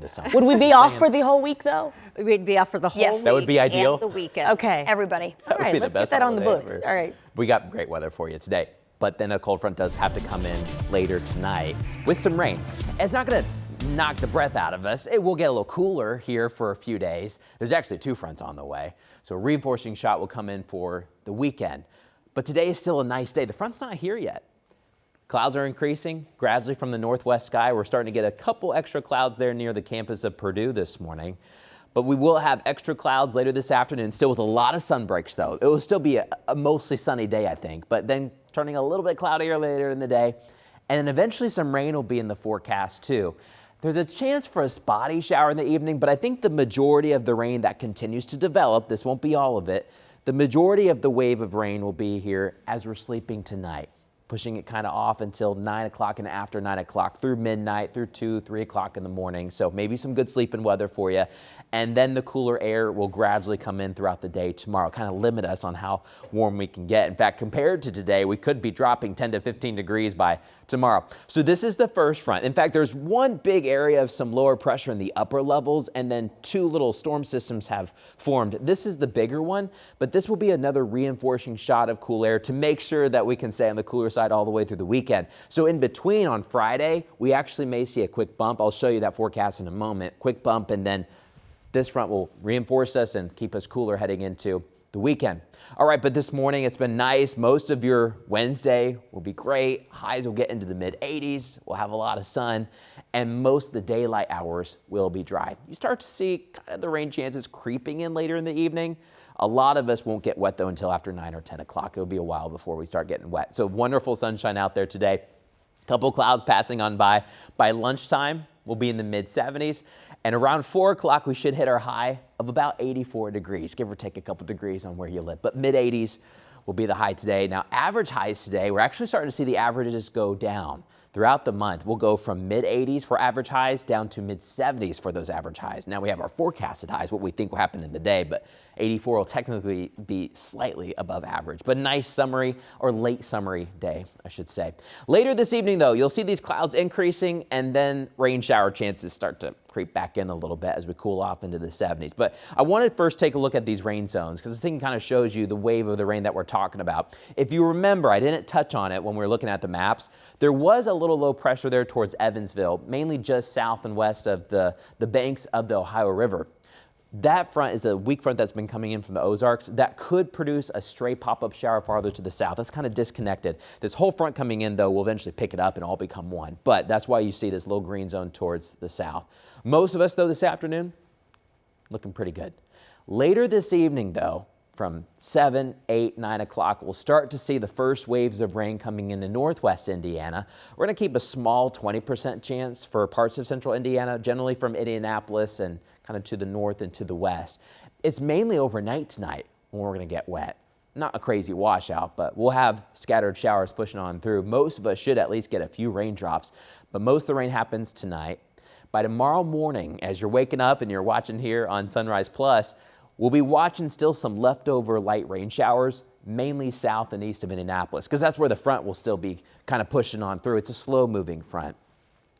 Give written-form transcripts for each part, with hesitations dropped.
into summer. Would we be off for the whole week, though? We'd be off for the whole week. That would be ideal. And the weekend. Okay. Everybody. All right, let's get that on the books. Ever. All right. We got great weather for you today, but then a cold front does have to come in later tonight with some rain. It's not going to knock the breath out of us. It will get a little cooler here for a few days. There's actually 2 fronts on the way, so a reinforcing shot will come in for the weekend. But today is still a nice day. The front's not here yet. Clouds are increasing gradually from the northwest sky. We're starting to get a couple extra clouds there near the campus of Purdue this morning. But we will have extra clouds later this afternoon, still with a lot of sun breaks, though. It will still be a mostly sunny day, I think, but then turning a little bit cloudier later in the day. And then eventually some rain will be in the forecast, too. There's a chance for a spotty shower in the evening, but I think the majority of the rain that continues to develop, this won't be all of it, the majority of the wave of rain will be here as we're sleeping tonight, pushing it kind of off until 9 o'clock and after 9 o'clock through midnight, through 2, 3 o'clock in the morning. So maybe some good sleeping weather for you. And then the cooler air will gradually come in throughout the day tomorrow, kind of limit us on how warm we can get. In fact, compared to today, we could be dropping 10 to 15 degrees by tomorrow. So this is the first front. In fact, there's one big area of some lower pressure in the upper levels, and then 2 little storm systems have formed. This is the bigger one, but this will be another reinforcing shot of cool air to make sure that we can stay on the cooler side all the way through the weekend. So in between on Friday, we actually may see a quick bump. I'll show you that forecast in a moment. Quick bump, and then this front will reinforce us and keep us cooler heading into the weekend. All right, but this morning it's been nice. Most of your Wednesday will be great. Highs will get into the mid 80s. We'll have a lot of sun, and most of the daylight hours will be dry. You start to see kind of the rain chances creeping in later in the evening. A lot of us won't get wet though until after 9 or 10 o'clock. It'll be a while before we start getting wet. So wonderful sunshine out there today. Couple clouds passing on by. By lunchtime, we'll be in the mid 70s. And around 4 o'clock, we should hit our high of about 84 degrees, give or take a couple degrees on where you live. But mid 80s will be the high today. Now, average highs today, we're actually starting to see the averages go down throughout the month. We'll go from mid 80s for average highs down to mid 70s for those average highs. Now we have our forecasted highs, what we think will happen in the day, but 84 will technically be slightly above average, but nice summery or late summery day, I should say. Later this evening though, you'll see these clouds increasing and then rain shower chances start to creep back in a little bit as we cool off into the 70s. But I want to first take a look at these rain zones because this thing kind of shows you the wave of the rain that we're talking about. If you remember, I didn't touch on it when we were looking at the maps. There was a little low pressure there towards Evansville, mainly just south and west of the banks of the Ohio River. That front is a weak front that's been coming in from the Ozarks that could produce a stray pop-up shower farther to the south. That's kind of disconnected. This whole front coming in, though, will eventually pick it up and all become one. But that's why you see this little green zone towards the south. Most of us, though, this afternoon, looking pretty good. Later this evening, though, from 7, 8, 9 o'clock, we'll start to see the first waves of rain coming into northwest Indiana. We're going to keep a small 20% chance for parts of central Indiana, generally from Indianapolis and kind of to the north and to the west. It's mainly overnight tonight when we're going to get wet. Not a crazy washout, but we'll have scattered showers pushing on through. Most of us should at least get a few raindrops, but most of the rain happens tonight. By tomorrow morning, as you're waking up and you're watching here on Sunrise Plus, we'll be watching still some leftover light rain showers, mainly south and east of Indianapolis, because that's where the front will still be kind of pushing on through. It's a slow-moving front.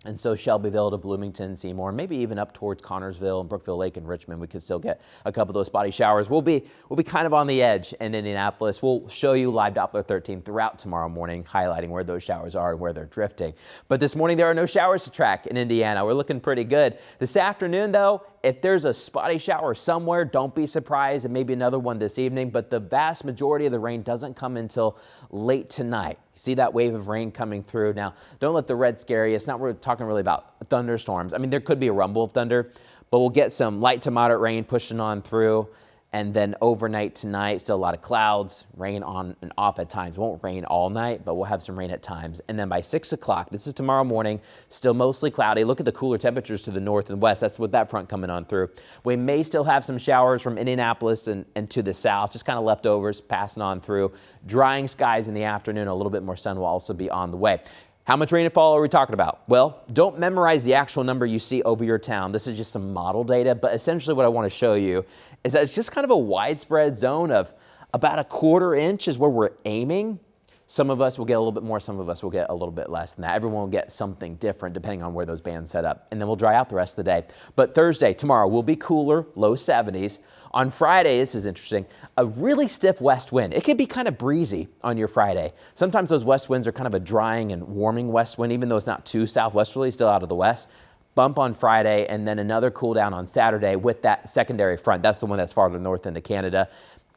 And so Shelbyville to Bloomington, Seymour, maybe even up towards Connorsville and Brookville Lake and Richmond, we could still get a couple of those spotty showers. We'll be kind of on the edge in Indianapolis. We'll show you live Doppler 13 throughout tomorrow morning, highlighting where those showers are and where they're drifting. But this morning, there are no showers to track in Indiana. We're looking pretty good. This afternoon, though, if there's a spotty shower somewhere, don't be surprised, and maybe another one this evening, but the vast majority of the rain doesn't come until late tonight. You see that wave of rain coming through. Now, don't let the red scare you. It's not, we're talking really about thunderstorms. I mean, there could be a rumble of thunder, but we'll get some light to moderate rain pushing on through. And then overnight tonight, still a lot of clouds, rain on and off at times. Won't rain all night, but we'll have some rain at times. And then by 6 o'clock, this is tomorrow morning, still mostly cloudy. Look at the cooler temperatures to the north and west. That's with that front coming on through. We may still have some showers from Indianapolis and to the south, just kind of leftovers passing on through. Drying skies in the afternoon, a little bit more sun will also be on the way. How much rainfall are we talking about? Well, don't memorize the actual number you see over your town. This is just some model data, but essentially what I want to show you is that it's just kind of a widespread zone of about a 1/4 inch is where we're aiming. Some of us will get a little bit more, some of us will get a little bit less than that. Everyone will get something different depending on where those bands set up. And then we'll dry out the rest of the day. But Thursday, tomorrow, will be cooler, low 70s. On Friday, this is interesting, a really stiff west wind. It could be kind of breezy on your Friday. Sometimes those west winds are kind of a drying and warming west wind, even though it's not too southwesterly, still out of the west. Bump on Friday, and then another cool down on Saturday with that secondary front. That's the one that's farther north into Canada.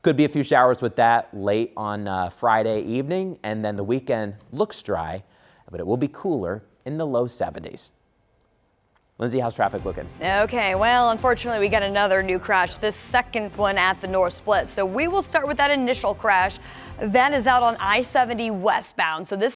Could be a few showers with that late on Friday evening, and then the weekend looks dry, but it will be cooler in the low 70s. Lindsay, how's traffic looking? Okay, well, unfortunately, we got another new crash, this second one at the North Split. So we will start with that initial crash. That is out on I-70 westbound. So this